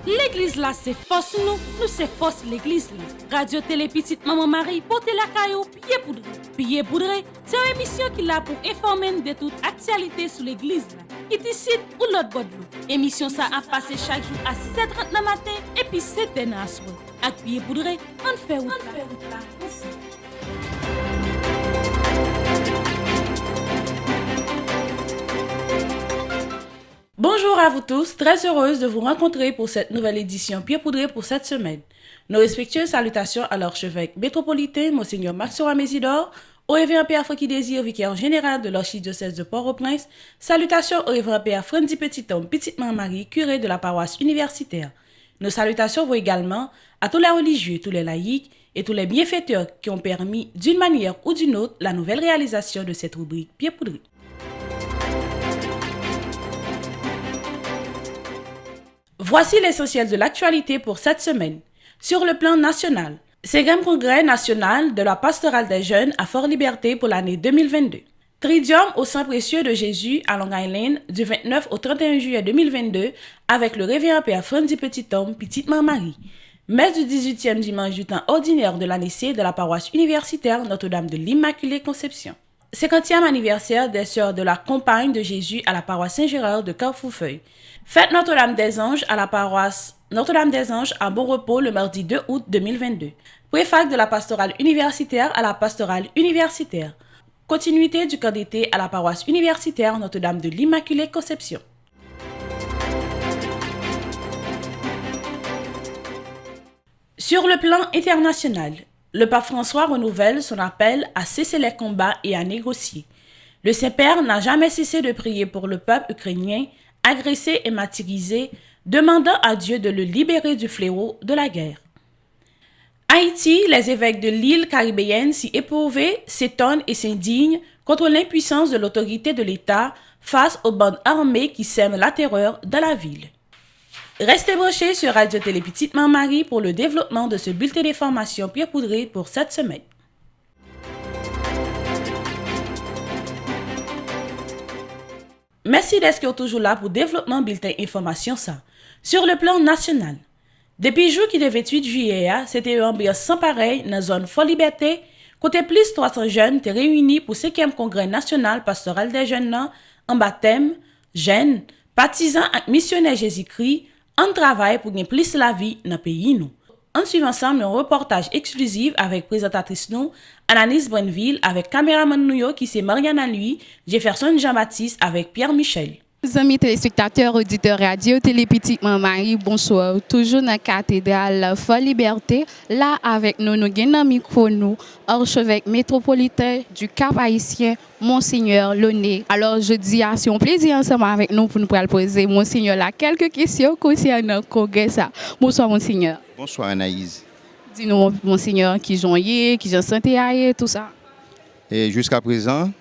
L'église là, c'est force nous, nous c'est force l'église là. Radio Télé Petite Maman Marie, portez la caillou, pied poudré. Pied poudré, c'est une émission qui l'a pour informer de toute actualité sur l'église là. Qui décide ou l'autre bord de l'eau. Émission ça a passé chaque jour à 6h30 le matin et puis 7h à soir. Avec pied poudré, on fait route là. Bonjour à vous tous, très heureuse de vous rencontrer pour cette nouvelle édition Pied Poudré pour cette semaine. Nos respectueuses salutations à l'archevêque métropolitain, Monseigneur Maxora Mésidor, au révérend Père Francky Désir, vicaire général de l'archidiocèse de Port-au-Prince, salutations au révérend Père Frandy Petit-Homme, Petite Marie, curé de la paroisse universitaire. Nos salutations vont également à tous les religieux, tous les laïcs et tous les bienfaiteurs qui ont permis, d'une manière ou d'une autre, la nouvelle réalisation de cette rubrique Pied Poudré. Voici l'essentiel de l'actualité pour cette semaine. Sur le plan national, 5e congrès national de la pastorale des jeunes à Fort-Liberté pour l'année 2022. Tridium au sang précieux de Jésus à Long Island du 29 au 31 juillet 2022 avec le révérend Père Frandy Petit-Homme, Petite Marie. Messe du 18e dimanche du temps ordinaire de l'année C de la paroisse universitaire Notre-Dame de l'Immaculée Conception. 50e anniversaire des Sœurs de la Compagne de Jésus à la paroisse Saint-Gérard de Carrefourfeuille. Fête Notre-Dame des Anges à la paroisse Notre-Dame des Anges à Bon Repos le mardi 2 août 2022. Préfac de la pastorale universitaire à la pastorale universitaire. Continuité du camp d'été à la paroisse universitaire Notre-Dame de l'Immaculée Conception. Sur le plan international, le pape François renouvelle son appel à cesser les combats et à négocier. Le Saint-Père n'a jamais cessé de prier pour le peuple ukrainien, agressé et martyrisé, demandant à Dieu de le libérer du fléau de la guerre. Haïti, les évêques de l'île caribéenne si éprouvés s'étonnent et s'indignent contre l'impuissance de l'autorité de l'État face aux bandes armées qui sèment la terreur dans la ville. Restez branchés sur Radio Télé Petite Marie pour le développement de ce bulletin d'information Pied Poudré pour cette semaine. Merci d'être toujours là pour développement bulletin information ça. Sur le plan national, depuis jour qui est 28 juillet, c'était une ambiance sans pareil dans la zone Fort-Liberté, côté plus 300 jeunes étaient réunis pour 5e congrès national pastoral des jeunes en baptême, jeunes, partisans et missionnaires Jésus-Christ, en travail pour gagner plus la vie dans le pays nous. On suit ensemble un reportage exclusif avec présentatrice nous, Ananis Brenville, avec caméraman nous qui c'est Marianne lui, Jefferson Jean-Baptiste avec Pierre Michel. Amis téléspectateurs, auditeurs Radio Télé Petite Marie, bonsoir. Toujours dans la cathédrale Fort-Liberté, là avec nous, nous avons un micro, nous, archevêque métropolitain du Cap-Haïtien, Monseigneur Launay. Alors, je dis à c'est un plaisir ensemble avec nous pour nous poser, Monseigneur, là, quelques questions concernant le congrès. Bonsoir, Monseigneur. Bonsoir, Anaïs. Dis-nous, Monseigneur, qui j'en y, qui j'en santé, tout ça. Et jusqu'à présent,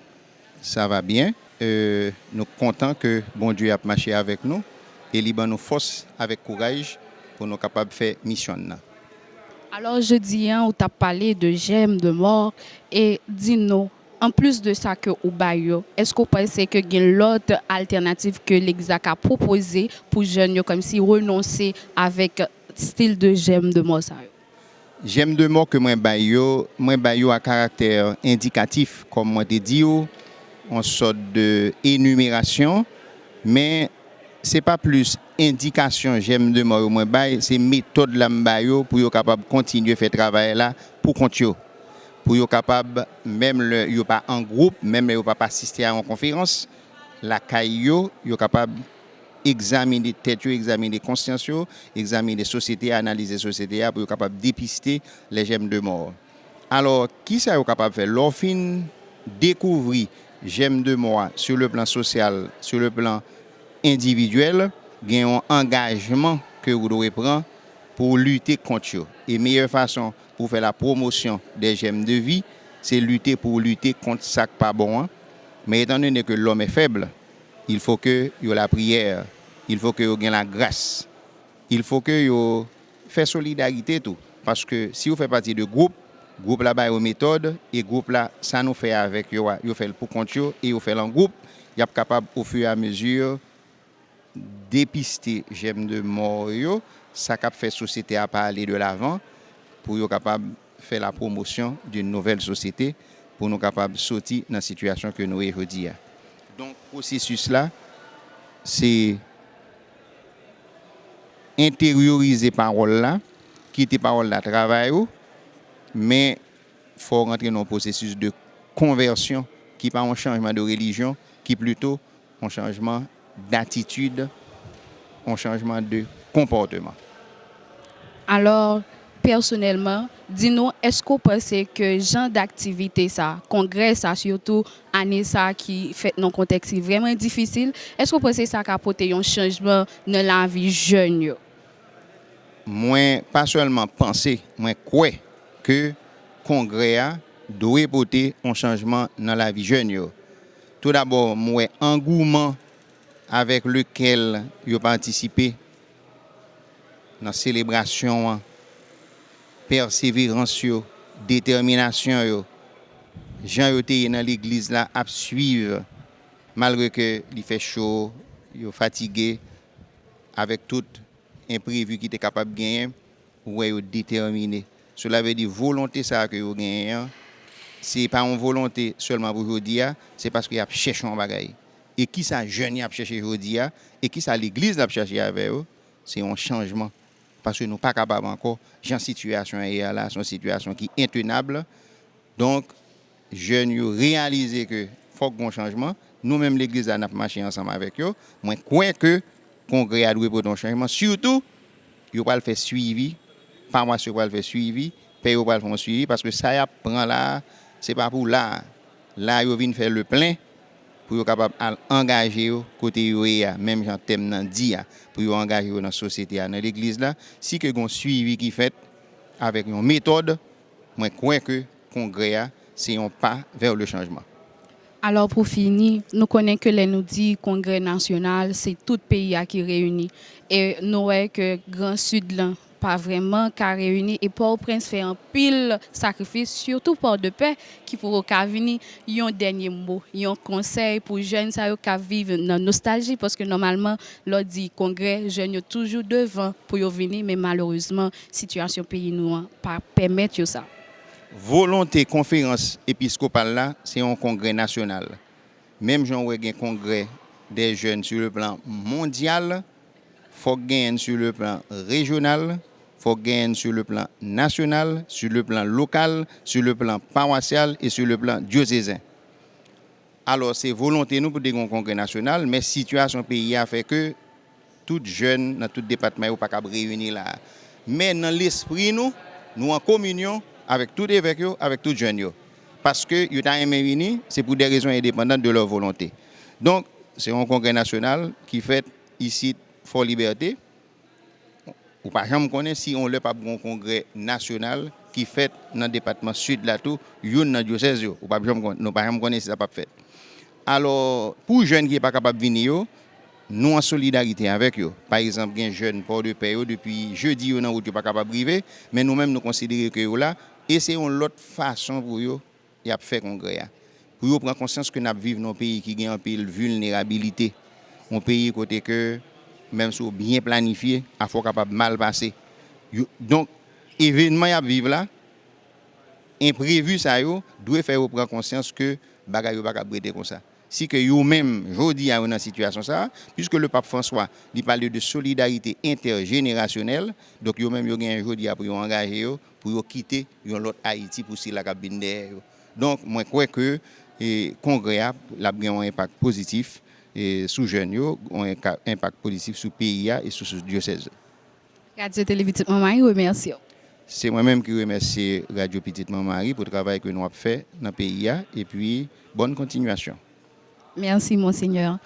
ça va bien. Nous sommes contents que bon Dieu a marché avec nous et libre nous force avec courage pour nous capables de faire mission. Alors je dis, on t'a parlé de gemmes de mort et dis-nous, en plus de ça que au Bayo, est-ce que vous pensez que y a l'autre alternative que l'Exac a proposé pour les jeunes comme si renoncer avec style de gemmes de mort ça? Gemmes de mort que moi Bayo à caractère indicatif comme moi te dit en sorte de énumération, mais c'est pas plus indication j'aime de moi moins bail, c'est méthode la bayo pour yo capable continuer faire travail là pour continuer pour yo capable même le yo pas en groupe, même yo pas assister à une conférence, la caillou yo capable examiner tête, examiner conscience, examiner société, analyser société pour yo capable dépister les gemmes de mort. Alors, qui ça yo capable faire l'orphin découvrir j'aime de moi sur le plan social, sur le plan individuel, il y a un engagement que vous devez prendre pour lutter contre eux. Et meilleure façon pour faire la promotion des gemmes de vie, c'est lutter contre ça qui pas bon. Mais étant donné que l'homme est faible, il faut que y ait la prière, il faut que y ait la grâce, il faut que y ait solidarité tout. Parce que si vous faites partie de groupe là-bas aux méthodes et groupe là ça nous fait avec yo fait pour compte et yo fait en groupe, y a capable au fur et à mesure dépister j'aime de mort yo ça cap fait société à pas aller de l'avant pour être capable faire la promotion d'une nouvelle société pour nous capables sortir dans la situation que nous sommes aujourd'hui. Donc processus là c'est intérioriser parole là, quitter parole là travail mais faut rentrer dans un processus de conversion qui pas un changement de religion, qui plutôt un changement d'attitude, un changement de comportement. Alors, personnellement, dis-nous, est-ce que vous pensez que genre d'activité ça, congrès ça, surtout année ça qui fait dans un contexte vraiment difficile, est-ce que vous pensez ça a apporté un changement dans la vie jeune? Moi, pas seulement penser, moi crois que congrès doit porter un changement dans la vie jeune. Tout d'abord, moi engouement avec lequel yo participé dans la célébration, persévérance, détermination, gens yo te dans l'église là à suivre malgré que il fait chaud, yo fatigué avec tout imprévu qui était capable de gagner, ouais yo déterminé. Cela veut dire volonté ça que yo gagne, c'est pas une volonté seulement pour aujourd'hui, c'est parce qu'il y a cherché un bagage. Et qui ça jeune a cherché aujourd'hui et qui ça l'église a cherché avec eux, c'est un changement parce que nous pas capable encore genre situation est là, c'est une situation qui est intenable. Donc jeunes yo réaliser que faut un changement, nous même l'église a marché ensemble avec eux. Moi crois que congrès a doit pour un changement, surtout yo pas le faire suivi, pas moi sur pas le faire suivi, paye pas le faire suivi parce que ça y a prend là, c'est pas pour là yo vinn faire le plein pour être capable d'engager côté même j'en thème nan dit pour engager dans la société dans l'église là si que gon suivi qui fait avec une méthode moi crois que congrès c'est un pas vers le changement. Alors pour finir, nous connaissons que les nous dit congrès national, c'est tout pays qui réunit et nous voyons que Grand Sud là pas vraiment qu'à réunir et Port-au-Prince fait un pile sacrifice surtout Port-de-Paix qui pour venir un dernier mot, un conseil pour jeunes ça qui vivent dans nostalgie parce que normalement l'on dit congrès jeunes toujours devant pour venir mais malheureusement situation pays nous pas permettre ça. Volonté conférence épiscopale là, c'est un congrès national. Même j'en un congrès des jeunes sur le plan mondial, faut gagner sur le plan régional, faut gagner sur le plan national, sur le plan local, sur le plan paroissial et sur le plan diocésain. Alors c'est volonté nous pour des congrès national, mais situation pays a fait que tout jeune dans tout département ou pas capable réunir là. Mais dans l'esprit nous en communion avec tout évêque avec tout jeune parce que yo ta aimé venir, c'est pour des raisons indépendantes de leur volonté. Donc c'est un congrès national qui fait ici Fort Liberté. Ou pas jamais connaît si on le pas un congrès national qui fait dans le département sud là tout, yon dans diocèse yo. Ou pas jamais connaît si ça pas fait. Alors pour jeunes qui est pas capable venir nous en solidarité avec eux. Par exemple, un jeune Port-de-Paix depuis jeudi on route pas capable arriver, mais nous-mêmes nous considérons que yo là et c'est une autre façon pour eux y a fait congrès. Pour eux prendre conscience que nous vivons dans un pays qui a un peu de vulnérabilité. Un pays côté que même si bien planifié, il faut capable mal passer. Donc événement y a vivre là imprévu ça yo doit faire prendre conscience que bagaille pas capable comme ça. Si que yo même jodi a une situation ça puisque le pape François il parle de solidarité intergénérationnelle donc yo même yo gagne jodi a pour engager yo pour quitter yon l'autre Haïti pour si la cabine derrière. Donc moi crois que congrès a un impact positif et sous jeunes yo un impact positif sur pays et sur diocèse. Radio Télé Petite Maman remercie. C'est moi-même qui remercie Radio Petite Maman pour le travail que nous avons fait dans le pays et puis bonne continuation. Merci, Monseigneur.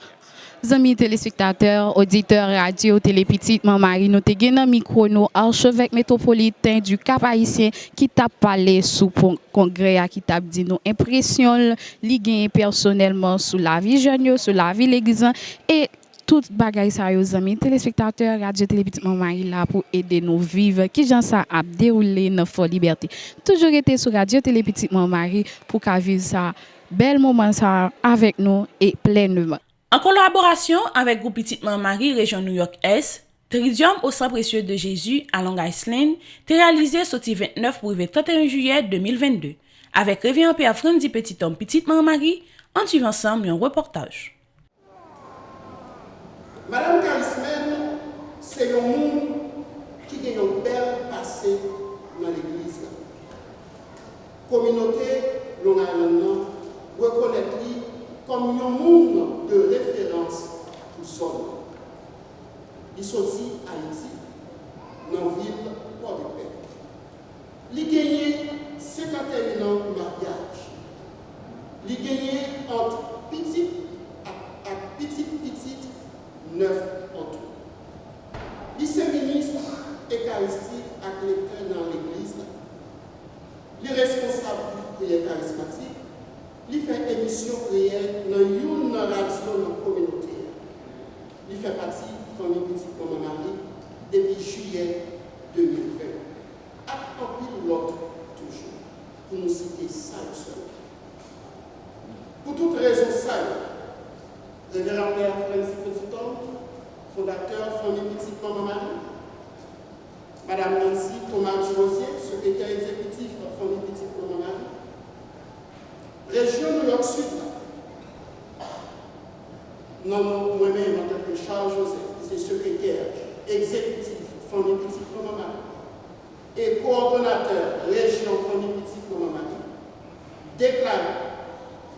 Amis téléspectateurs, auditeurs radio Télé Petite Maman, nous te gen nan micro nous archevêque métropolitain du Cap-Haïtien qui t'a parlé sous congrès qui t'a dit nous impression li gen personnellement sous la vie jeune, sous la vie l'église et tout bagay ça yo amis téléspectateurs radio Télé Petite Maman là pour aider nous vivre qui gens ça a déroulé dans Fort Liberté. Toujours été sur radio Télé Petite Maman pour qu'a vivre ça bel moment ça avec nous et pleinement. En collaboration avec Groupe Petite Maman Marie Région New York Est, Tridium au sang précieux de Jésus à Long Island, t'est réalisé sorti 29 pour le 31 juillet 2022, avec Révérend Père Frandy Petit Homme Petite Marie, en suivant ensemble un reportage. Madame Karismen, c'est un monde qui a un bel passé dans l'église. La communauté Long Island reconnaît comme un monde de référence pour son. Il sortit à Haïti, dans la ville Port-de-Paix. Il a gagné 51 ans de mariage. Il a gagné entre petite et petite 9 en tout. Il est ministre eucharistique et lecteur dans l'église. Il est responsable du prière charismatique. Il fait émission prière dans une radio communautaire. Il fait partie de la famille Petite Maman Marie depuis juillet 2020. À un pilote toujours, pour nous citer ça seul. Pour toute raison ça, Révérend Père Frandy Petit Homme, fondateur de la famille Petite Maman Marie, Madame Nancy Thomas Josier, secrétaire exécutif de la famille Petite Maman Marie, Région New York Sud, non, moi-même en tant que Charles Joseph, qui est secrétaire exécutif de la famille Petite Maman Marie et coordonnateur Région Famille Petite Maman Marie, déclare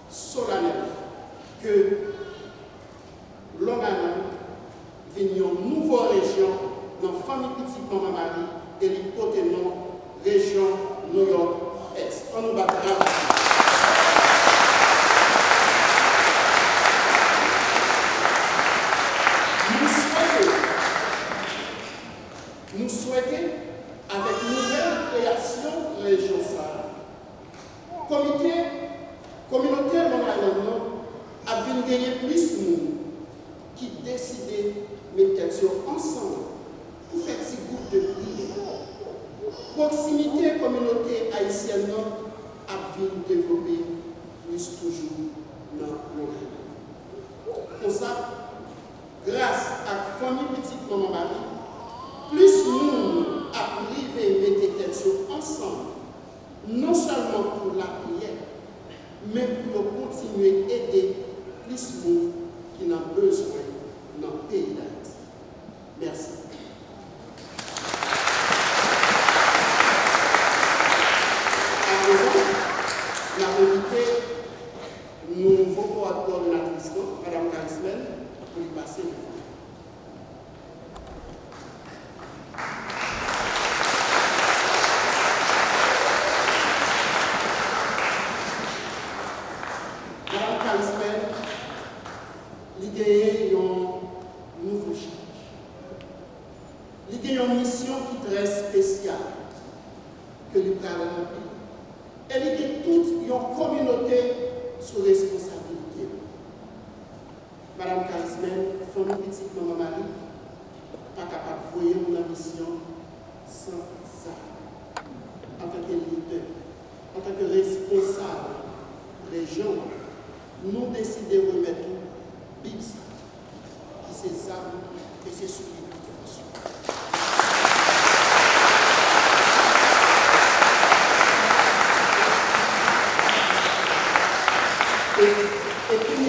solennellement que Long Island vient une nouvelle région dans la famille Petite Maman Marie et l'hypothèse région New York Est. On nous bat. Nous souhaitons, avec nouvelle création région Sahara, communauté Long Island a vu gagner plus de monde qui décident de mettre ensemble pour faire ces groupes de prière. Proximité communauté haïtienne a vu développer plus toujours dans Long Island. Pour ça, grâce à la famille Petite Maman Marie, plus de monde a privé mettre tête ensemble, non seulement pour la prière, mais pour continuer à aider plus de monde qui n'a besoin dans le pays d'Haïti. Merci. À présent, la invité nouveau coordonnatrice, Mme Karismen, pour lui passer le temps. Madame Karismen, famille Petite Maman Marie, pas capable de voyer mon mission sans ça. En tant que leader, en tant que responsable région, nous décidons de remettre Big ça, qui c'est armes et c'est souliers de toute façon. Et puis,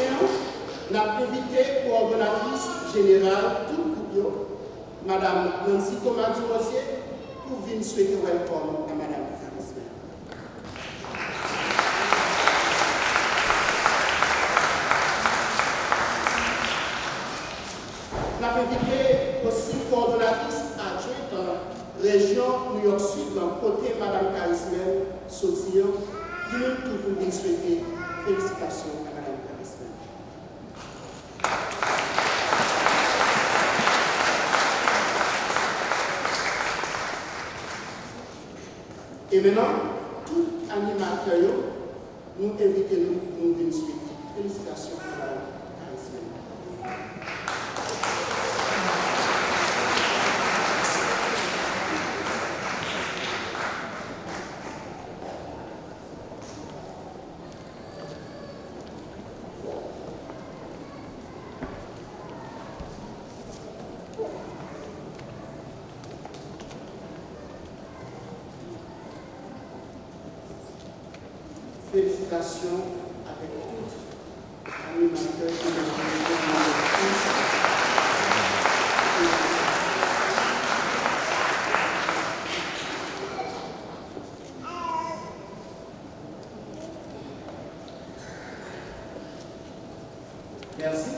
nous avons invité coordonnatrice générale, tout le groupe, Mme Nancy Thomas Rosier, pour venir souhaiter welcome à Mme Karismen. Nous avons invité aussi coordonnatrice adjointe en région New York Sud, dans côté Mme Karismen Sautir, qui nous pour venir souhaiter félicitations à Mme Karismen. Et maintenant, tout animateur, nous invitons nous venir souhaiter félicitations à Mme Karismen. Félicitations avec tout animateur Merci.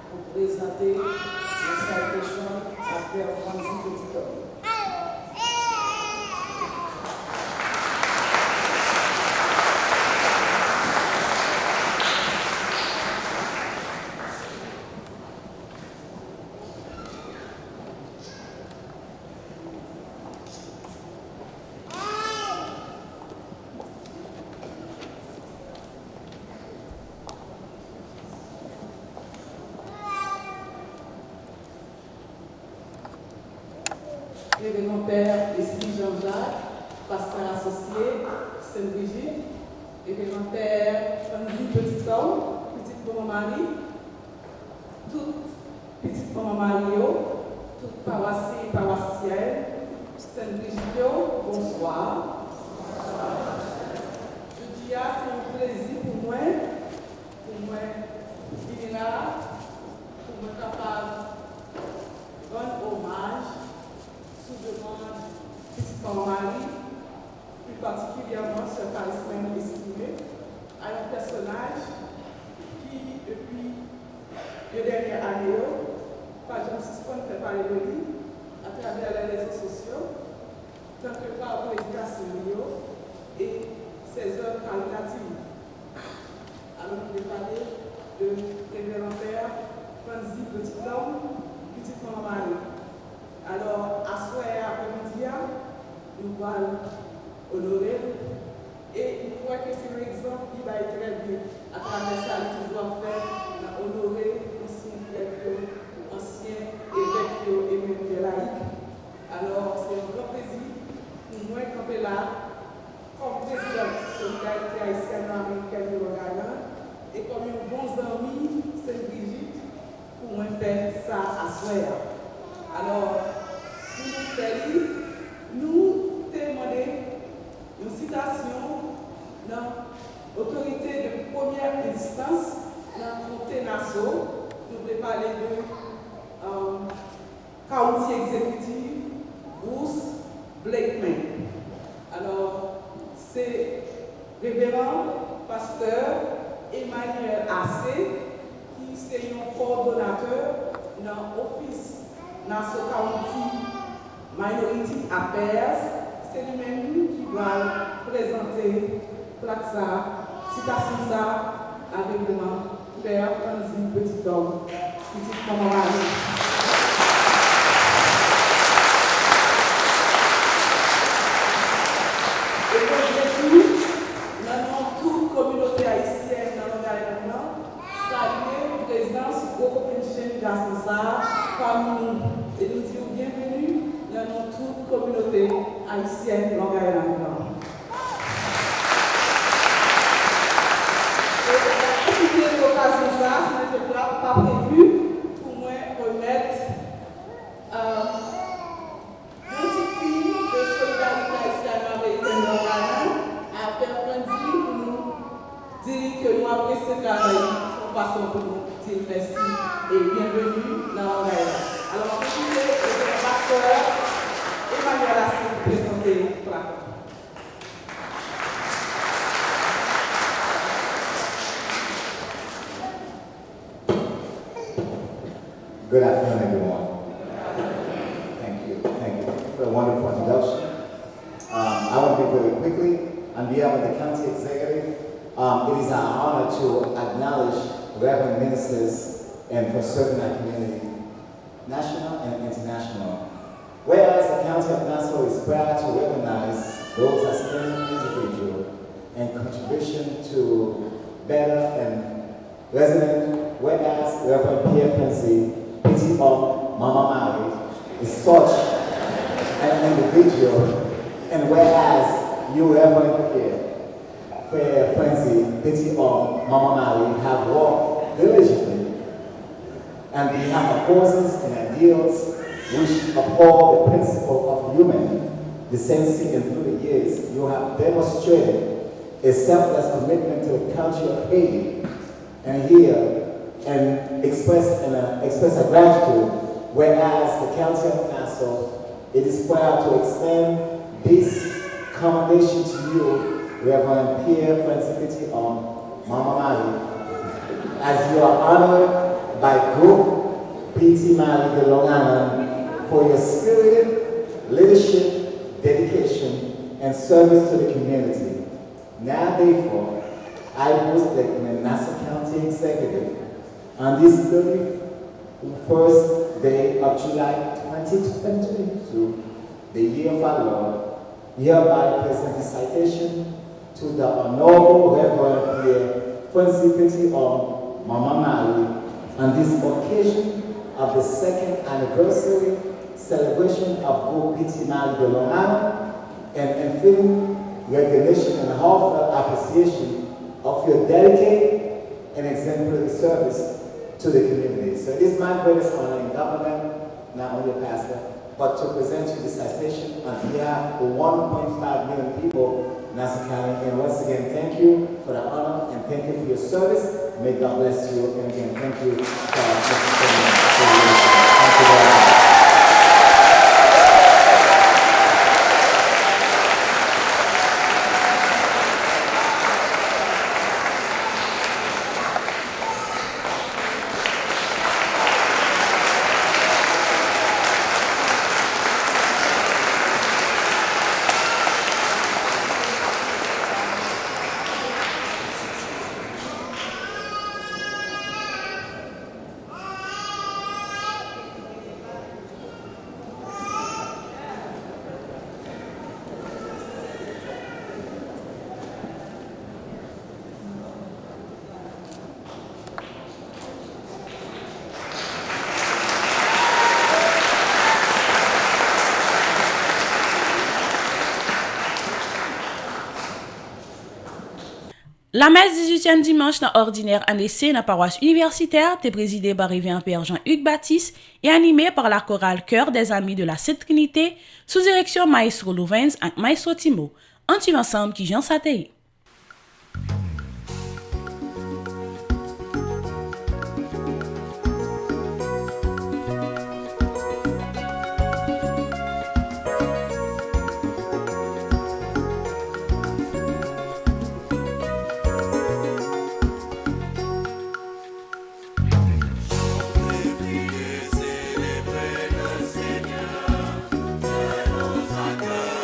Pour présenter la citation à Père Francis Petit-Homme. Révérend Père Esli Jean-Jacques, pasteur associé, Sainte-Brigitte, Révérend Père Francis Petit-Homme, petite maman Marie, toute petite maman Mario, toute paroissie et paroissienne, Sainte-Brigitte, bonsoir. Je dis c'est un plaisir pour moi d'être là, pour me capable de rendre hommage. Sous demande petite maman Marie, plus particulièrement ce charisme estimé, à un personnage qui, depuis les dernières années, par exemple, si on fait parler de lui, à travers les réseaux sociaux, tant que par l'éducation et ses œuvres caritatives. Alors, je vais parler de révérend Père Francis Petit-Homme, petite maman Marie. Alors, à ce après-midi, nous allons honorer. Et je crois que c'est un exemple qui va être très bien. À travers ça, nous toujours faire honorer l'ancien évêque et même des laïcs. Alors, c'est un grand plaisir pour moi de camper là, comme président de Solidarité haïtienne-américaine de Long Island, et comme un bon ami, Sainte-Brigitte, pour moi faire ça à soi. Alors, nous demandons une citation dans l'autorité de première instance, dans le comté Nassau. Nous voulons parler de county exécutif Bruce Blakeman. Alors, c'est révérend pasteur Emmanuel Assé, qui est un coordonnateur dans l'office Nassau County Minority Affairs. C'est lui-même qui va présenter la citation ça avec le Père Francis Petit-Homme, petite maman Marie. Et aujourd'hui, dans toute communauté haïtienne dans le Guyane, saluer la présidence Goko-Penchen Gaston parmi nous. Et nous disons bienvenue dans toute communauté haïtienne Long Island. Et l'occasion de ça, ce n'était pas prévu pour moi remettre un petit prix de solidarité haïtienne-américaine Long Island à Père Francis pour nous dire que nous apprécions ce travail de façon pour nous dire merci et bienvenue dans Long Island. Alors, je suis le pasteur Emmanuel Assé pour présenter la plaque. Good afternoon, everyone. Thank you. Thank you for a wonderful introduction. I want to be very quickly, on behalf of the county executive, it is our honor to acknowledge Reverend ministers and for serving our community, national and international. Whereas the County of Nassau is proud to recognize those outstanding individuals and contribution to better and resident, whereas Reverend Pierre Quincy, PTO Mama Mary, is such an individual, and whereas you, Reverend Pierre Quincy, PTO Mama Mary, have worked diligently and we have causes and ideals which uphold the principle of human decency, and through the years you have demonstrated a selfless commitment to the country of Haiti, and here and express a gratitude, whereas the County of Nassau, it is proud to extend this commendation to you, Reverend Pierre Francis Mama Mari, as you are honored by Group P.T. Mali de Long Island for your spirited leadership, dedication, and service to the community. Now, therefore, I, Bruce Blackman, Nassau County Executive, on this 31st day of July 2022, the year of our Lord, hereby present a citation to the Honorable Reverend Pierre Quincy Mama Mali on this occasion of the second anniversary celebration of Go P.T. Mali de Long Island, and fitting recognition and heartfelt appreciation of your dedicated and exemplary service to the community. So it is my greatest honor in government, not only a pastor, but to present you this citation on behalf of 1.5 million people in Nassau County. And once again, thank you for the honor and thank you for your service. May God bless you. And again, thank you for Thank you very much. La messe 18e dimanche dans ordinaire année C dans la paroisse universitaire est présidée par Révérend Père Jean-Hugues Baptiste et animée par la chorale Chœur des Amis de la Sainte Trinité sous direction Maestro Louvens et Maestro Timo. En suivant ensemble qui Jean Satei. Célébrer le Seigneur, de nos accueils,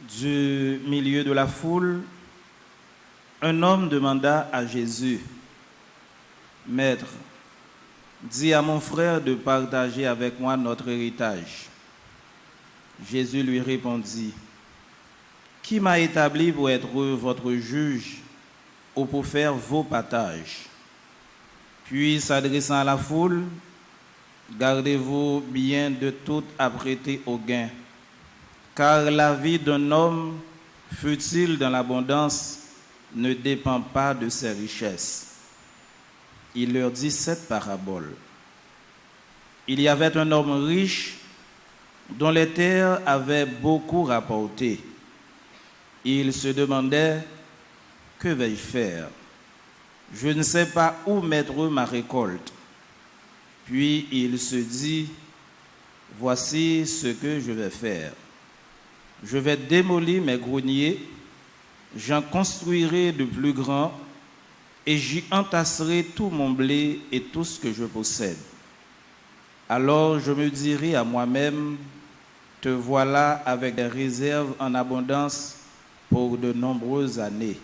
Du milieu de la foule, un homme demanda à Jésus, « Maître, dis à mon frère de partager avec moi notre héritage. » Jésus lui répondit, « Qui m'a établi pour être votre juge ou pour faire vos partages ?» Puis, s'adressant à la foule, « Gardez-vous bien de tout apprêter au gain, car la vie d'un homme, fût-il dans l'abondance, ne dépend pas de ses richesses. » Il leur dit cette parabole. Il y avait un homme riche dont les terres avaient beaucoup rapporté. Il se demandait, « Que vais-je faire? Je ne sais pas où mettre ma récolte. » Puis il se dit, « Voici ce que je vais faire. Je vais démolir mes greniers, j'en construirai de plus grands, et j'y entasserai tout mon blé et tout ce que je possède. Alors je me dirai à moi-même, te voilà avec des réserves en abondance pour de nombreuses années.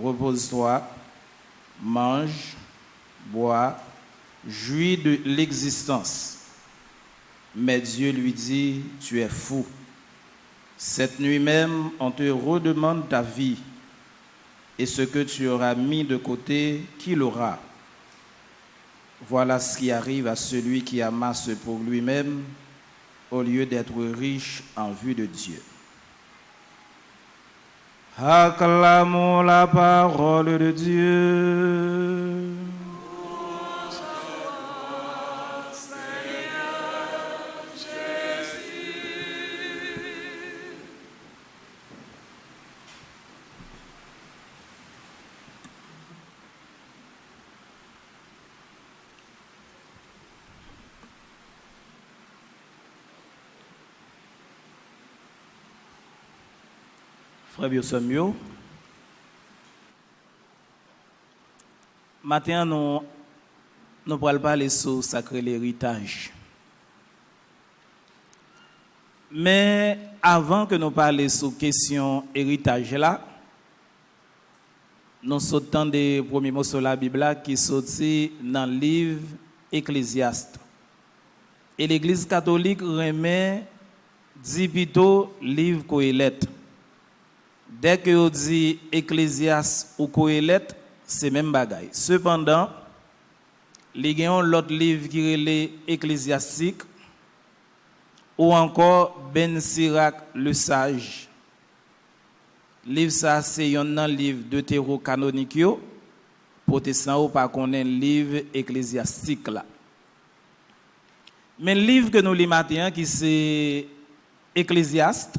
Repose-toi, mange, bois, jouis de l'existence. » Mais Dieu lui dit, « Tu es fou. Cette nuit même, on te redemande ta vie. Et ce que tu auras mis de côté, qui l'aura? Voilà ce qui arrive à celui qui amasse pour lui-même au lieu d'être riche en vue de Dieu. » Acclamons la parole de Dieu. Frère Biosamio, maintenant nous allons parler sur le sacré l'héritage. Mais avant que nous parlions sur la question héritage là, nous sautons des premiers mots sur la Bible qui sont dans le livre Ecclésiaste. Et l'Église catholique remet 10 plutôt livre Coëlette. Dès que on dit Ecclésiaste ou Coëlette, c'est même bagaille. Cependant, il y a l'autre livre qui est l'Ecclésiastique ou encore Ben Sirac le Sage. Livre ça c'est un livre deutérocanonique, protestant ou pas connaît livre ecclésiastique là. Mais le livre que nous lisons maintenant qui c'est Ecclésiaste,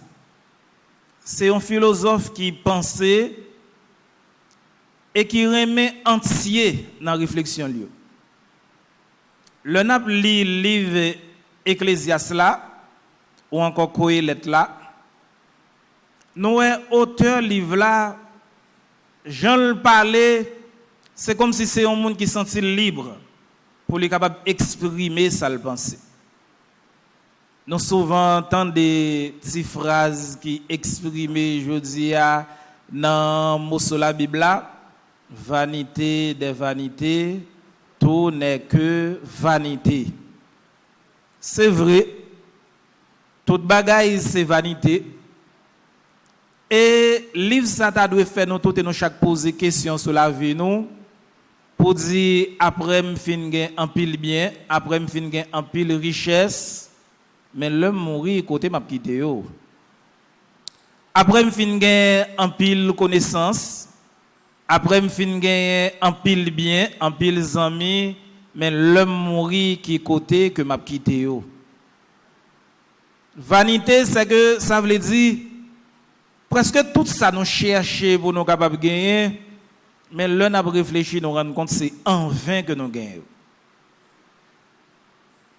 c'est un philosophe qui pensait et qui remet entier dans la réflexion. Le n'a lit le livre Ecclésiaste là, ou encore Coëlette là, nous, auteur livre là, Jean le parlait, c'est comme si c'est un monde qui se sentit libre pour lui capable d'exprimer sa pensée. Nous souvent entendons des petites phrases qui expriment, je dis, dans la Bible, vanité des vanités, tout n'est que vanité. C'est vrai, toute bagaille c'est vanité. Et le livre ça doit faire nous tout et nous chaque poser question sur la vie nous pour dire après me fin gain en pile bien, après me fin gain en pile richesse. Mais l'homme mourir côté m'a quitté yo. Après me fin gain en pile connaissance, après me fin gain en pile bien, en pile amis, mais l'homme mourir qui côté que m'a quitté yo. Vanité c'est que ça veut dire presque tout ça nous chercher pour nous capables de gagner, mais l'un a réfléchi nous rendre compte c'est en vain que nous gagnons.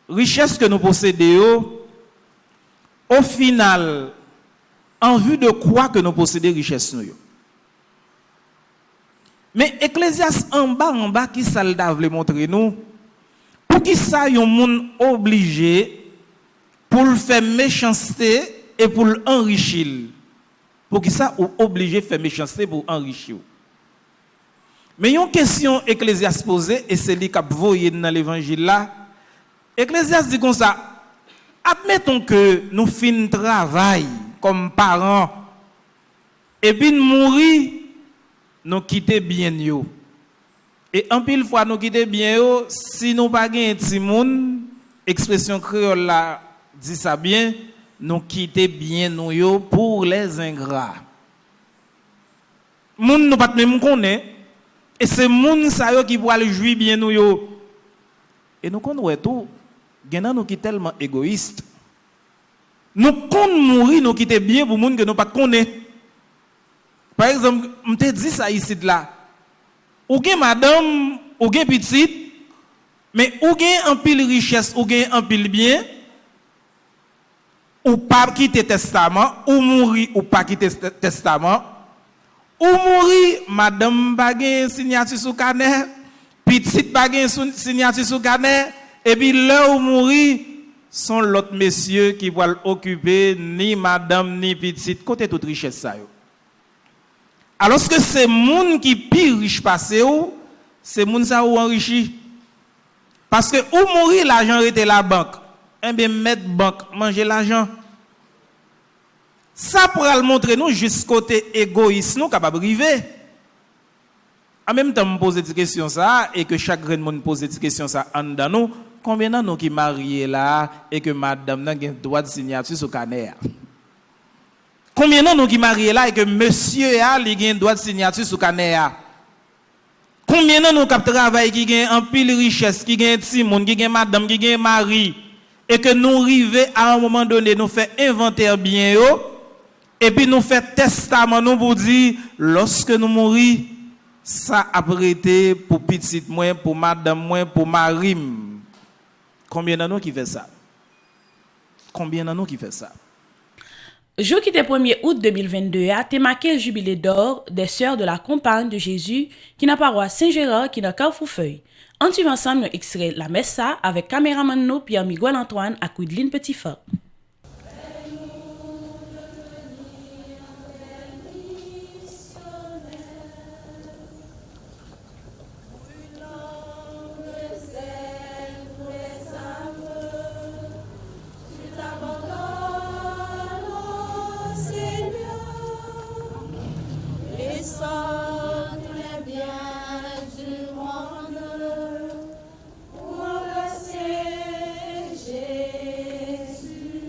Richesse que nous possédons, au final, en vue de quoi que nous possédons richesse nous. Mais Ecclésiaste en bas qui ça veut montrer nous, pour qui ça yon monde obligé pour le faire méchanceté et pour l'enrichir. Pour qui ça, ou obligé de faire méchanceté pour enrichir. Mais il y a une question Ecclésiaste posée, et c'est lui qui a voyé dans l'évangile là. Ecclésiaste dit comme ça, admettons que nous finissons travail comme parents, et puis nous mourir, nous quittons bien yo. Et en pile fois nous quittons bien yo, si nous pas gain petit monde, expression créole là dit ça bien, nous quittons bien nous yo pour les ingrats. Moun nous pas même connaît, et c'est moun sa yo qui pourra le jouir bien nous yo. Et nous connaissons tout, gen nous qui tellement égoïste. Nous compte mourir, nous quitter bien pour moun que nous pas connaît. Par exemple, je te dis ça ici là. Ou gen madame, ou gen petite, mais ou gen un pile richesse, ou gen un pile bien, ou pas quitter testament, ou mourir ou pas quitter testament, ou mourir madame pas gen signature sous carnet, petite pas gen signature sous carnet, et puis là ou mourir sont l'autre messieurs qui vont occuper ni madame ni petite côté toute richesse ça yo. Alors que c'est moun qui pire riche passé ou c'est moun ça ou enrichi. Parce que ou mourir l'argent était la banque. Eh bien mettre banque manger l'argent. Ça pourra le montrer nous juste côté égoïste nous capable river. En même temps me poser cette question ça et que chaque grain de monde pose cette question ça en dedans nous, combien de nous qui mariés là et que madame n'a pas droit de signature sur carnet. Combien de nous qui mariés là et que monsieur a un droit de signature sur carnet. Combien de nous qui travaillent qui gagne un pile richesse, qui gagne petit monde, qui gagne madame, qui gagne mari et que nous arrivons à un moment donné nous fait inventaire bien yo et puis nous fait testament nous pour dire lorsque nous mourons ça a prêté pour petite moins, pour madame moins, pour mari. Combien de nous qui fait ça? Combien de nous qui fait ça? Jour qui était 1er août 2022 a été marqué le jubilé d'or des sœurs de la Compagne de Jésus qui n'a paroisse Saint-Gérard qui n'a Carrefourfeuille. En suivant ensemble, nous extrait la messa avec caméraman nous Pierre-Miguel Antoine à Koudeline Petit-Fort. Jésus.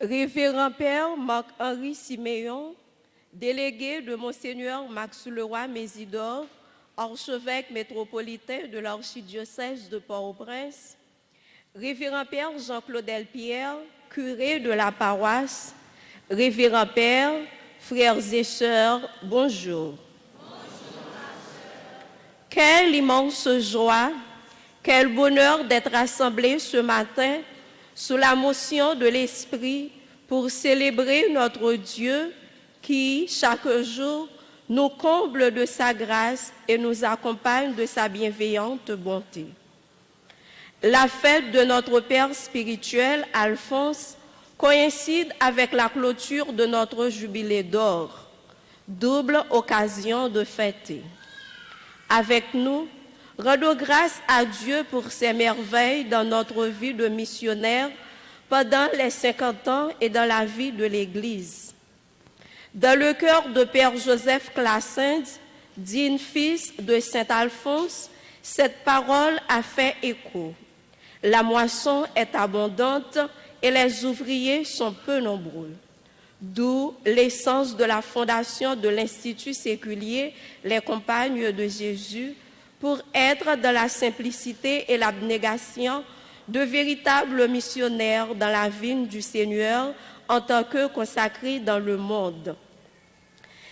Révérend Père Marc-Henri Siméon, délégué de Monseigneur Max Leroy Mésidor, archevêque métropolitain de l'archidiocèse de Port-au-Prince, Révérend Père Jean-Claude Elpierre, curé de la paroisse, Révérend Père, frères et sœurs, bonjour. Quelle immense joie, quel bonheur d'être rassemblés ce matin sous la motion de l'Esprit pour célébrer notre Dieu qui, chaque jour, nous comble de sa grâce et nous accompagne de sa bienveillante bonté. La fête de notre Père spirituel, Alphonse, coïncide avec la clôture de notre jubilé d'or, double occasion de fêter. Avec nous, rendons grâce à Dieu pour ses merveilles dans notre vie de missionnaire pendant les 50 ans et dans la vie de l'Église. Dans le cœur de Père Joseph Classens, digne fils de Saint Alphonse, cette parole a fait écho. La moisson est abondante et les ouvriers sont peu nombreux. D'où l'essence de la fondation de l'Institut séculier Les Compagnes de Jésus pour être dans la simplicité et l'abnégation de véritables missionnaires dans la vigne du Seigneur en tant que consacrés dans le monde.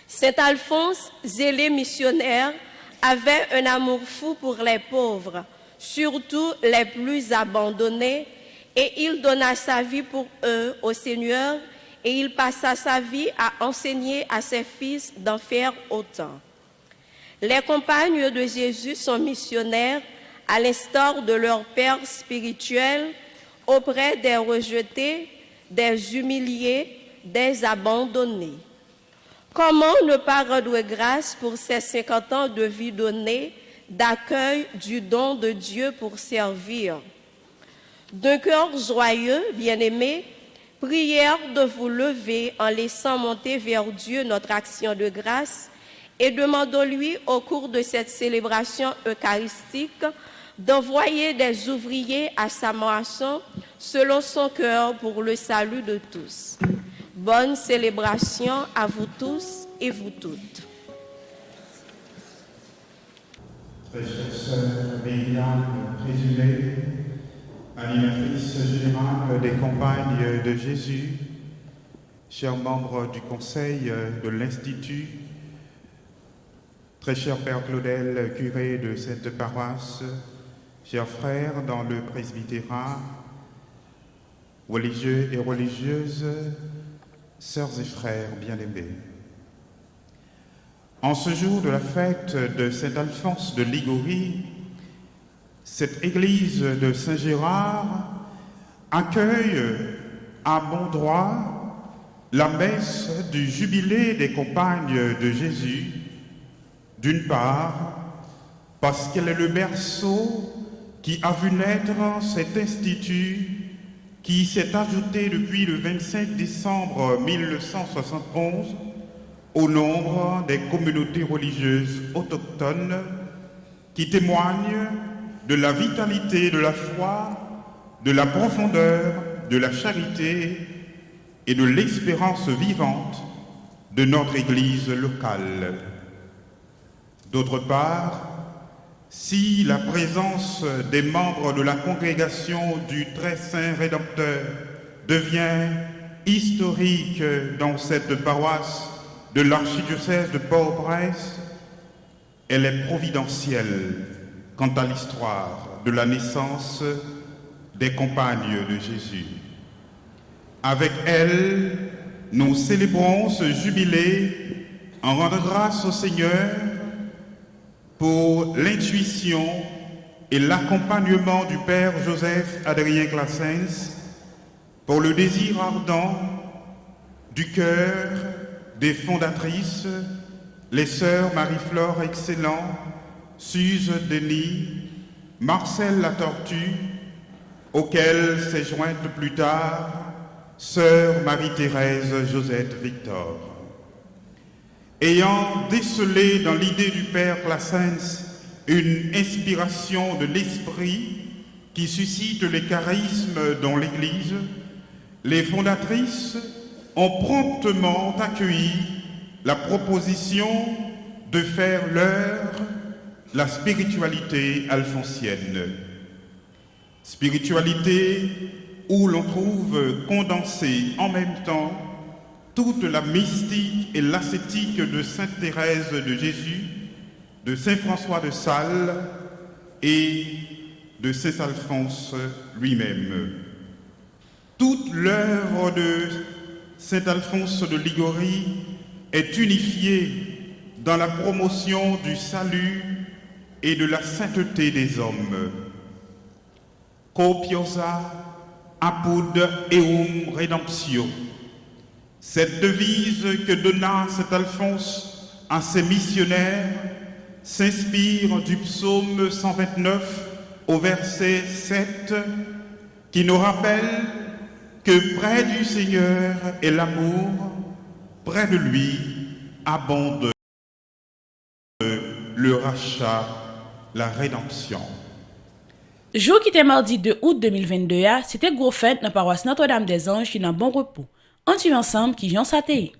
Saint Alphonse, zélé missionnaire, avait un amour fou pour les pauvres, surtout les plus abandonnés, et il donna sa vie pour eux au Seigneur, et il passa sa vie à enseigner à ses fils d'en faire autant. Les compagnes de Jésus sont missionnaires à l'instar de leur Père spirituel auprès des rejetés, des humiliés, des abandonnés. Comment ne pas rendre grâce pour ces 50 ans de vie donnée, d'accueil du don de Dieu pour servir? D'un cœur joyeux, bien-aimés, prière de vous lever en laissant monter vers Dieu notre action de grâce et demandons-lui au cours de cette célébration eucharistique d'envoyer des ouvriers à sa moisson selon son cœur pour le salut de tous. Bonne célébration à vous tous et vous toutes. Très chère sœur Myriam Présumé, animatrice générale des Compagnes de Jésus, chers membres du Conseil de l'Institut, très cher Père Claudel, curé de cette paroisse, chers frères dans le presbytérat, religieux et religieuses, sœurs et frères bien-aimés. En ce jour de la fête de Saint Alphonse de Liguori, cette église de Saint-Gérard accueille à bon droit la messe du jubilé des Compagnes de Jésus, d'une part parce qu'elle est le berceau qui a vu naître cet institut qui s'est ajouté depuis le 25 décembre 1971 au nombre des communautés religieuses autochtones qui témoignent de la vitalité de la foi, de la profondeur, de la charité et de l'espérance vivante de notre Église locale. D'autre part, si la présence des membres de la congrégation du Très Saint Rédempteur devient historique dans cette paroisse de l'archidiocèse de Port-au-Prince, elle est providentielle quant à l'histoire de la naissance des Compagnes de Jésus. Avec elle, nous célébrons ce jubilé en rendant grâce au Seigneur pour l'intuition et l'accompagnement du Père Joseph Adrien Classens, pour le désir ardent du cœur des fondatrices, les sœurs Marie-Flore Excellent, Suze Denis, Marcel La Tortue, auquel s'est jointe plus tard sœur Marie-Thérèse Josette Victor. Ayant décelé dans l'idée du Père Classens une inspiration de l'esprit qui suscite les charismes dans l'Église, les fondatrices ont promptement accueilli la proposition de faire leur la spiritualité alphonsienne. Spiritualité où l'on trouve condensée en même temps toute la mystique et l'ascétique de Sainte Thérèse de Jésus, de Saint François de Sales et de Saint Alphonse lui-même. Toute l'œuvre de Saint Alphonse de Liguori est unifiée dans la promotion du salut et de la sainteté des hommes. Copiosa apud eum redemptio. Cette devise que donna Saint Alphonse à ses missionnaires s'inspire du psaume 129 au verset 7 qui nous rappelle que près du Seigneur est l'amour, près de lui abonde le rachat, la rédemption. Jour qui était mardi 2 août 2022, c'était gros fête dans la paroisse Notre-Dame-des-Anges qui est dans bon repos. On tire ensemble qui j'en saté.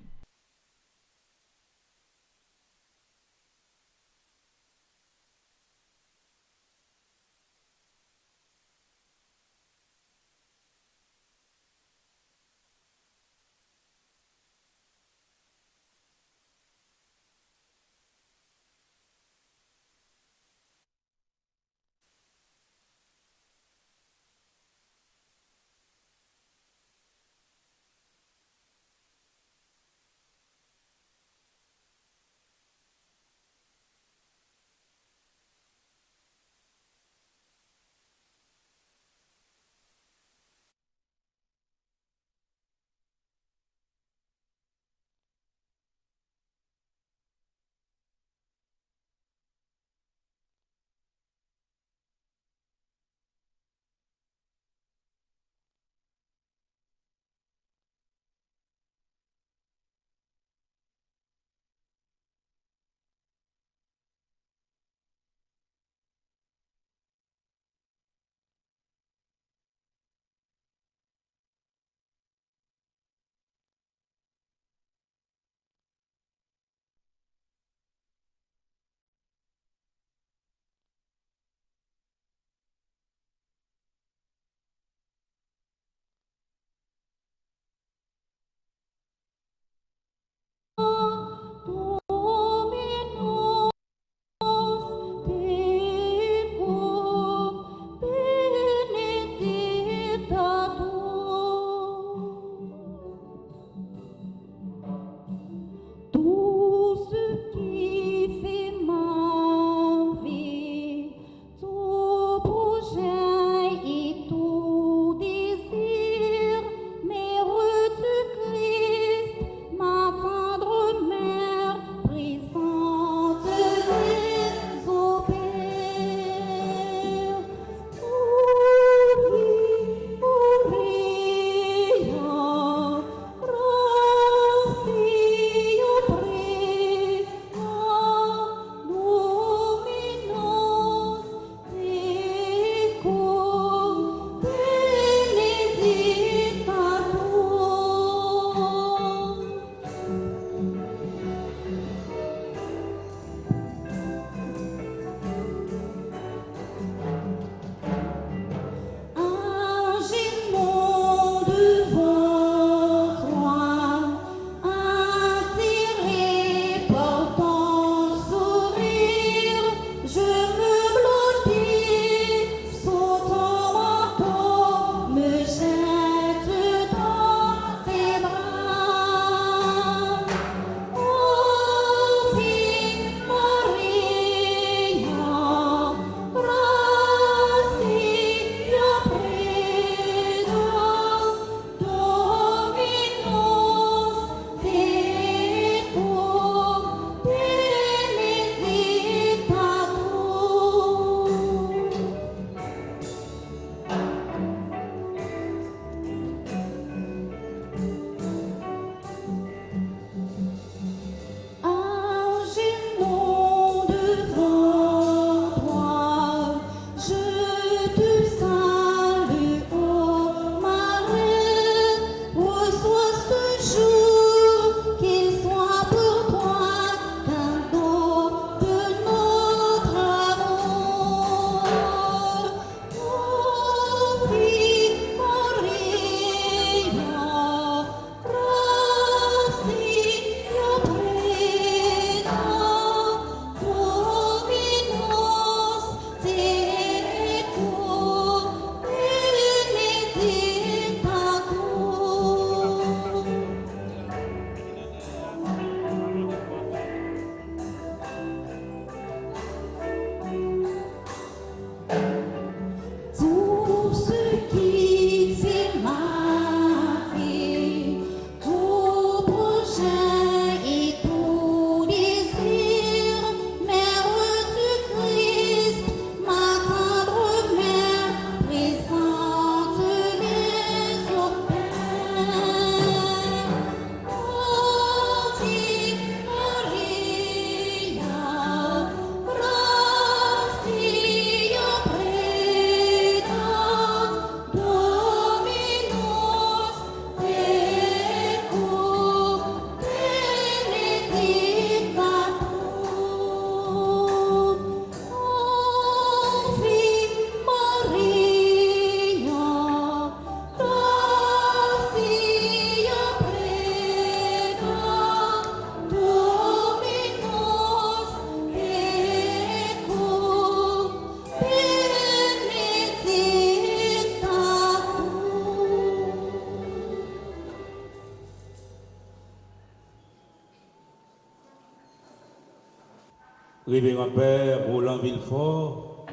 Révérend Père Roland Villefort,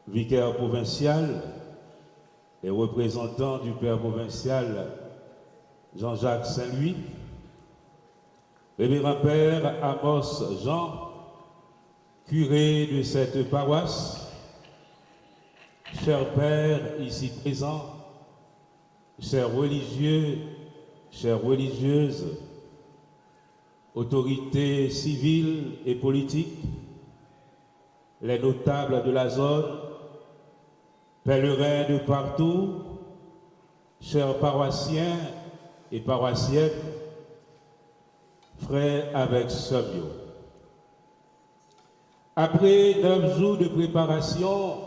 vicaire provincial et représentant du Père provincial Jean-Jacques Saint-Louis, Révérend Père Amos Jean, curé de cette paroisse, chers pères ici présents, chers religieux, chères religieuses, autorités civiles et politiques, les notables de la zone, pèlerins de partout, chers paroissiens et paroissiennes, frères avec sœurs. Après 9 jours de préparation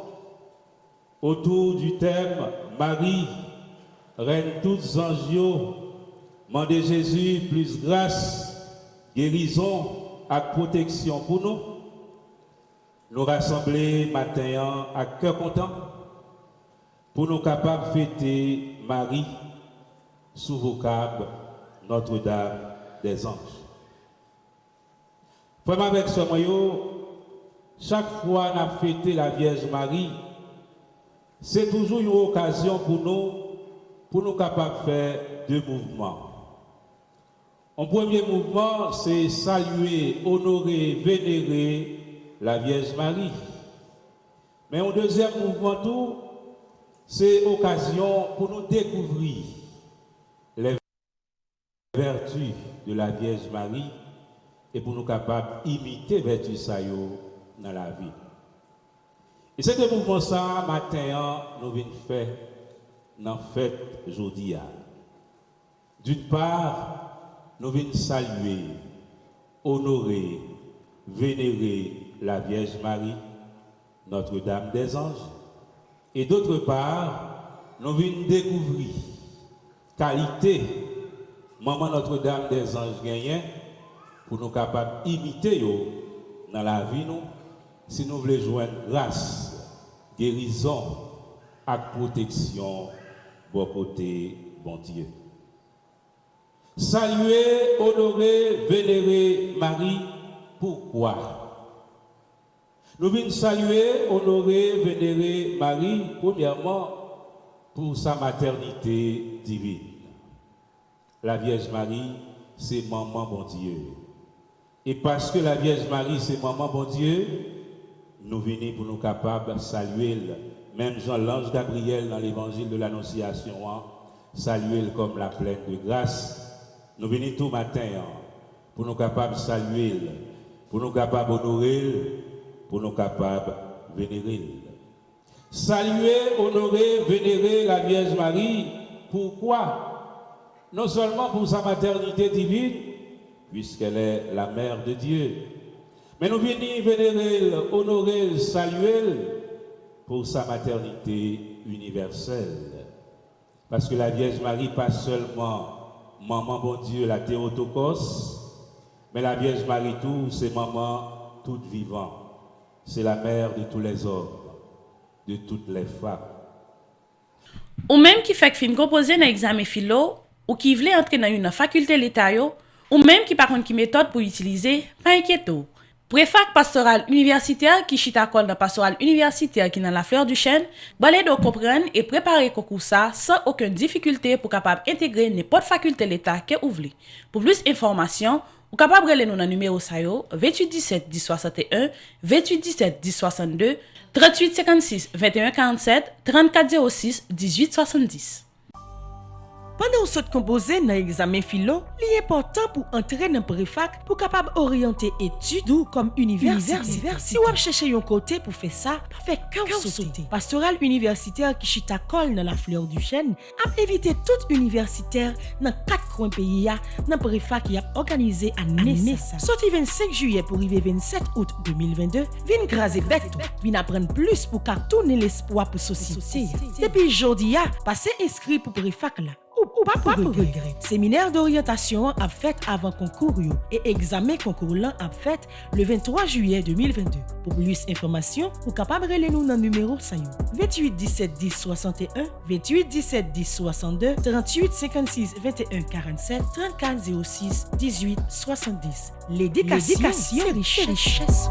autour du thème Marie, Reine toutes anges, mandez Jésus plus grâce, guérison et protection pour nous, nous rassembler matin à cœur content pour nous capables de fêter Marie sous vocable Notre-Dame des Anges. Vraiment avec ce moyen, chaque fois qu'on a fêté la Vierge Marie, c'est toujours une occasion pour nous capables de faire 2 mouvements. Un premier mouvement, c'est saluer, honorer, vénérer la Vierge Marie. Mais un deuxième mouvement, tout, c'est occasion pour nous découvrir les vertus de la Vierge Marie et pour nous capables d'imiter vertus ça dans la vie. Et c'est un mouvement ça, matin, nous venons faire dans la fête aujourd'hui. D'une part, nous venons saluer, honorer, vénérer la Vierge Marie, Notre-Dame des Anges. Et d'autre part, nous venons découvrir qualité Maman Notre-Dame des Anges gagnant pour nous capables d'imiter dans la vie, nous, si nous voulons joindre grâce, guérison et protection, bon côté, bon Dieu. Saluer, honorer, vénérer Marie, pourquoi? Nous venons saluer, honorer, vénérer Marie, premièrement, pour sa maternité divine. La Vierge Marie, c'est maman bon Dieu. Et parce que la Vierge Marie, c'est maman bon Dieu, nous venons pour nous capables de saluer, même Jean l'ange Gabriel dans l'évangile de l'Annonciation, saluer comme la pleine de grâce. Nous venons tout matin pour nous capables de saluer, pour nous capables d'honorer, pour nous capables de vénérer. Saluer, honorer, vénérer la Vierge Marie, pourquoi? Non seulement pour sa maternité divine, puisqu'elle est la mère de Dieu, mais nous venons vénérer, honorer, saluer pour sa maternité universelle. Parce que la Vierge Marie, pas seulement maman bon Dieu, la Théotokos, mais la Vierge Marie tout, c'est maman toute vivante. C'est la mère de tous les hommes, de toutes les femmes. Ou même qui fait fin composer dans l'examen philo, ou qui voulait entrer dans une faculté l'État, ou même qui par contre qui méthode pour utiliser, pas inquiéto. Préfac pastoral universitaire qui chita col dans pastoral universitaire qui dans la fleur du chêne, balé de comprendre et préparer concours ça sans aucune difficulté pour capable intégrer n'importe faculté l'État que ouvre. Pour plus d'informations, ou capable relais nous dans numéro ça yo 28 17 10 61, 28 17 10 62, 38 56 21 47, 34 06 18 70. Pendant ce composé dans l'examen philo, il est important pour entrer dans préfac pour capable orienter études ou comme université. Si vous cherchez un côté pour faire ça, pas fait qu'un sauter. Pastoral universitaire qui chita col dans la fleur du chêne a évité toute universitaire dans 4 coins pays dans préfac qui a organisé année ça. Sorti 25 juillet pour arriver 27 août 2022, vin graser bête, vin apprendre plus pour qu'à tourner l'espoir pour société. Depuis aujourd'hui, passez inscrit pour préfac là. Ou pas pour regret. Séminaire d'orientation a fait avant concours et examen concours là a fait le 23 juillet 2022. Pour plus d'informations, vous capable relais nous dans numéro 28 17 10 61, 28 17 10 62, 38 56 21 47, 34 06 18 70. L'éducation, c'est richesse.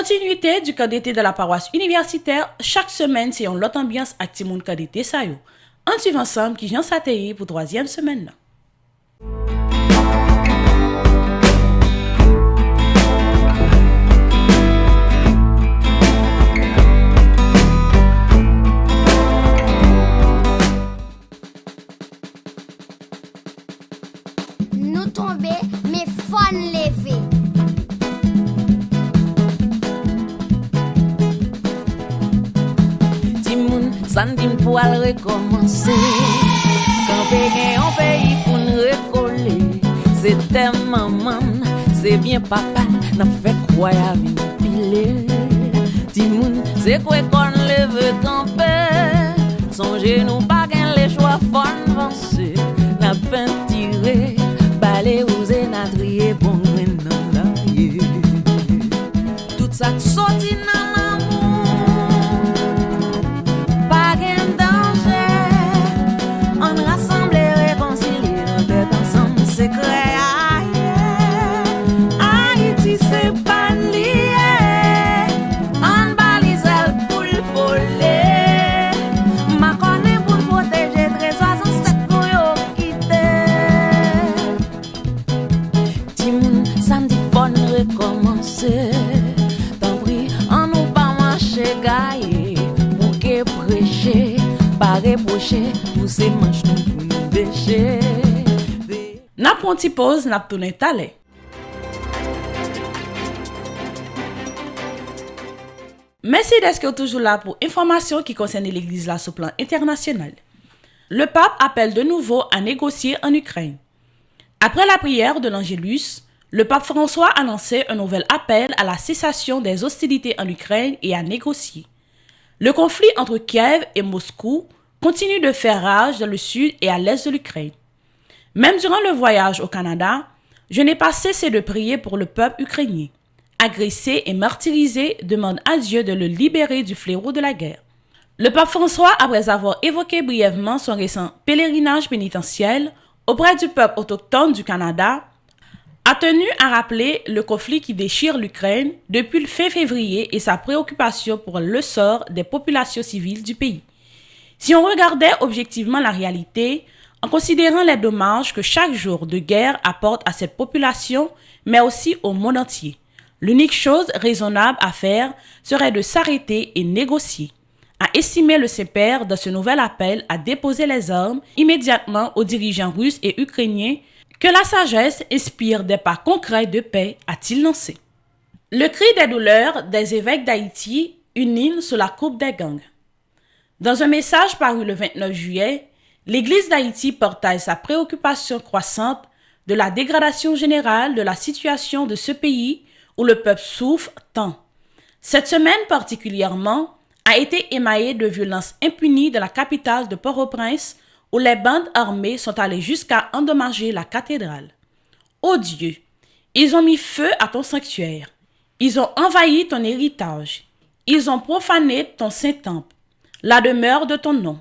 continuité du camp d'été de la paroisse universitaire, chaque semaine, c'est une autre ambiance avec tout le monde camp d'été ça yo. On suit ensemble qui vient s'atterrir pour 3e semaine là. Nous tomber, mais fun lever. Timoun, Sandim pour recommencer. Quand paye un pays pour nous recoller. C'était maman, c'est bien papa, n'a fait quoi à venir piler. Timoun, c'est quoi qu'on lève camper. Songez nous pas qu'un les choix fun avancer. N'a peine tiré. Balé ou zénatrié bon renan la yé. Tout ça sorti dans l'amour. Pas gain danger. On rassemble et réconcilie nos têtes ensemble secret. Haïti c'est pas lié. On balise elle pour le voler. Ma connaît pour protéger trésor sans cette couille quitter. Samedi bonne recommencer. Tant pis, on nous pas marcher gaillé. Pour que prêcher, pas reprocher. Pour ces manches nous pour nous décher. N'a pris une petite pause, n'a tourné talé. Merci d'être toujours là pour informations qui concernent l'Église là sur le plan international. Le pape appelle de nouveau à négocier en Ukraine. Après la prière de l'Angélus, le pape François a lancé un nouvel appel à la cessation des hostilités en Ukraine et à négocier. Le conflit entre Kiev et Moscou continue de faire rage dans le sud et à l'est de l'Ukraine. Même durant le voyage au Canada, je n'ai pas cessé de prier pour le peuple ukrainien. Agressé et martyrisé, demande à Dieu de le libérer du fléau de la guerre. Le pape François, après avoir évoqué brièvement son récent pèlerinage pénitentiel auprès du peuple autochtone du Canada, a tenu à rappeler le conflit qui déchire l'Ukraine depuis le fin février et sa préoccupation pour le sort des populations civiles du pays. Si on regardait objectivement la réalité, en considérant les dommages que chaque jour de guerre apporte à cette population, mais aussi au monde entier, l'unique chose raisonnable à faire serait de s'arrêter et négocier, a estimé le Saint-Père dans ce nouvel appel à déposer les armes immédiatement aux dirigeants russes et ukrainiens que la sagesse inspire des pas concrets de paix, a-t-il lancé. Le cri des douleurs des évêques d'Haïti unit sous la coupe des gangs. Dans un message paru le 29 juillet, l'Église d'Haïti partage sa préoccupation croissante de la dégradation générale de la situation de ce pays où le peuple souffre tant. Cette semaine particulièrement a été émaillée de violences impunies dans la capitale de Port-au-Prince où les bandes armées sont allées jusqu'à endommager la cathédrale. Ô Dieu, ils ont mis feu à ton sanctuaire. Ils ont envahi ton héritage. Ils ont profané ton saint-temple, la demeure de ton nom.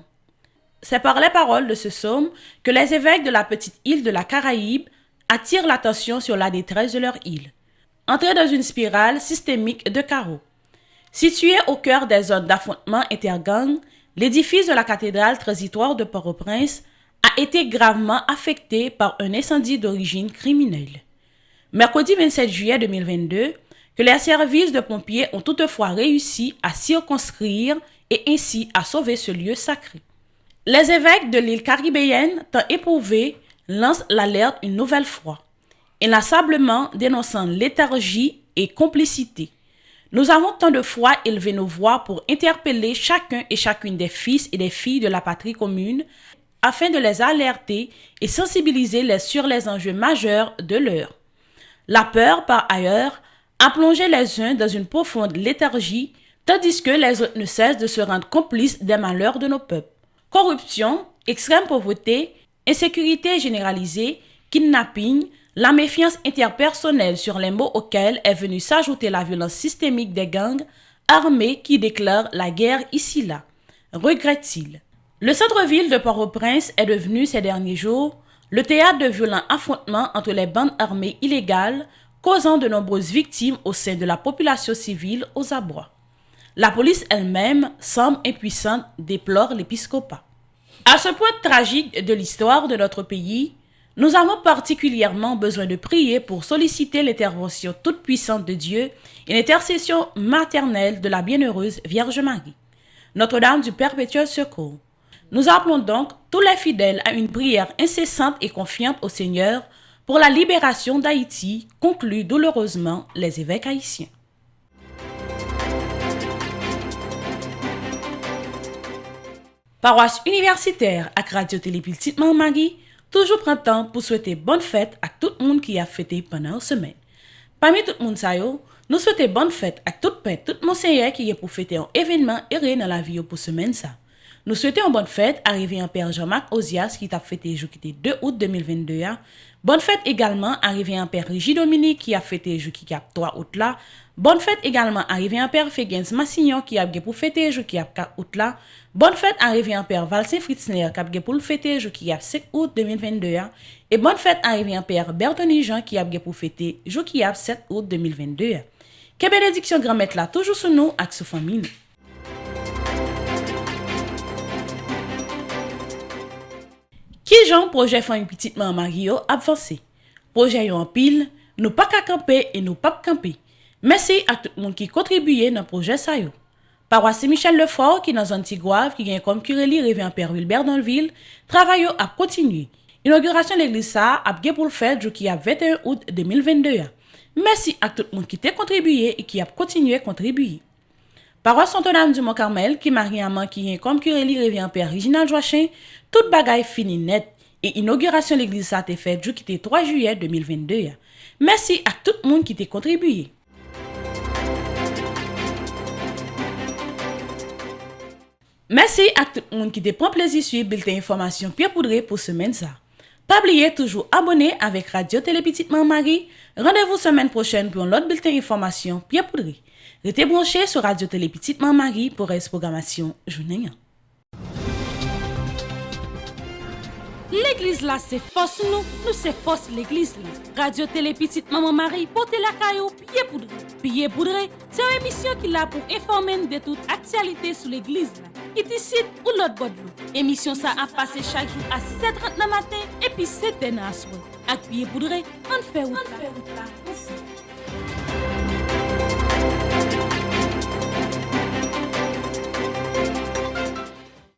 C'est par les paroles de ce psaume que les évêques de la petite île de la Caraïbe attirent l'attention sur la détresse de leur île. Entrés dans une spirale systémique de chaos. Situé au cœur des zones d'affrontement intergangs, l'édifice de la cathédrale transitoire de Port-au-Prince a été gravement affecté par un incendie d'origine criminelle. Mercredi 27 juillet 2022, que les services de pompiers ont toutefois réussi à circonscrire et ainsi à sauver ce lieu sacré. Les évêques de l'île caribéenne, tant éprouvés, lancent l'alerte une nouvelle fois, inlassablement dénonçant léthargie et complicité. Nous avons tant de fois élevé nos voix pour interpeller chacun et chacune des fils et des filles de la patrie commune afin de les alerter et sensibiliser sur les enjeux majeurs de l'heure. La peur, par ailleurs, a plongé les uns dans une profonde léthargie, tandis que les autres ne cessent de se rendre complices des malheurs de nos peuples. Corruption, extrême pauvreté, insécurité généralisée, kidnapping, la méfiance interpersonnelle sur les mots auxquels est venue s'ajouter la violence systémique des gangs armés qui déclarent la guerre ici-là, regrette-t-il. Le centre-ville de Port-au-Prince est devenu ces derniers jours le théâtre de violents affrontements entre les bandes armées illégales causant de nombreuses victimes au sein de la population civile aux abois. La police elle-même semble impuissante, déplore l'épiscopat. À ce point tragique de l'histoire de notre pays, nous avons particulièrement besoin de prier pour solliciter l'intervention toute puissante de Dieu et l'intercession maternelle de la bienheureuse Vierge Marie, Notre-Dame du Perpétuel Secours. Nous appelons donc tous les fidèles à une prière incessante et confiante au Seigneur pour la libération d'Haïti, conclut douloureusement les évêques haïtiens. Paroisse universitaire à Radio Télépiltit Marie, toujours printemps pour souhaiter bonne fête à tout le monde qui a fêté pendant une semaine. Parmi tout le monde, nous souhaitons bonne fête à tout monseigneur qui est pour fêter un événement heureux dans la vie pour semaine ça. Nous souhaitons une bonne fête arrivé à Père Jean-Marc Ozias qui a fêté jour qui était 2 août 2022. Bonne fête également arrivé à Père Régis Dominique qui a fêté jour qui a 3 août là. Bonne fête également arrivé à Père Fégens Massignon qui a pour fêter jour qui a 4 août là. Bonne fête arrivé à Père Valsin Fritzner qui a pour fêter jour qui a 5 août 2022. Et bonne fête arrivé à Père Bertoni Jean qui a pour fêter jour qui a 7 août 2022. Que bénédiction grand-mère là toujours sur nous avec sa famille. Qui Jean projet fan petite maman Mario avancé. Projet en pile, nous pas qu'à camper et nous pas camper. Merci à tout le monde qui contribué dans le projet ça yo. Paroisse Michel Lefort qui dans Antigouave qui gagne comme curé Révérend Père Wilbert dans la ville, travail a continué. Inauguration de l'église ça a bien pour le faire qui a 21 août 2022. Merci à tout le monde qui t'a contribué et qui a continué à contribuer. Paroisse Notre-Dame du Mont-Carmel qui marie amant qui gagne comme curé Révérend Père Reginald Joachim, toute bagaille fini net et inauguration de l'église ça a été faite qui était 3 juillet 2022. Merci à tout le monde qui t'a contribué. Merci à tout le monde qui te prend plaisir à suivre bulletin information Pierre Poudré pour semaine ça. Pas oublier toujours abonner avec Radio Télépiltit Marie. Rendez-vous semaine prochaine pour un autre bulletin information Pierre Poudré. Restez branchés sur Radio Télépiltit Marie pour reste programmation journée. L'église là c'est force nous c'est force l'église là. Radio Télépiltit Maman Marie porte la caillou Pierre Poudré. Pierre Poudré, c'est une émission qui là pour informer de toute actualité sur l'église là. Qui t'icite ou l'autre bord de l'eau. Émission ça a passé chaque jour à 6h30 le matin et puis 7h à soir. Avec Pierre Poudré, on fait route là.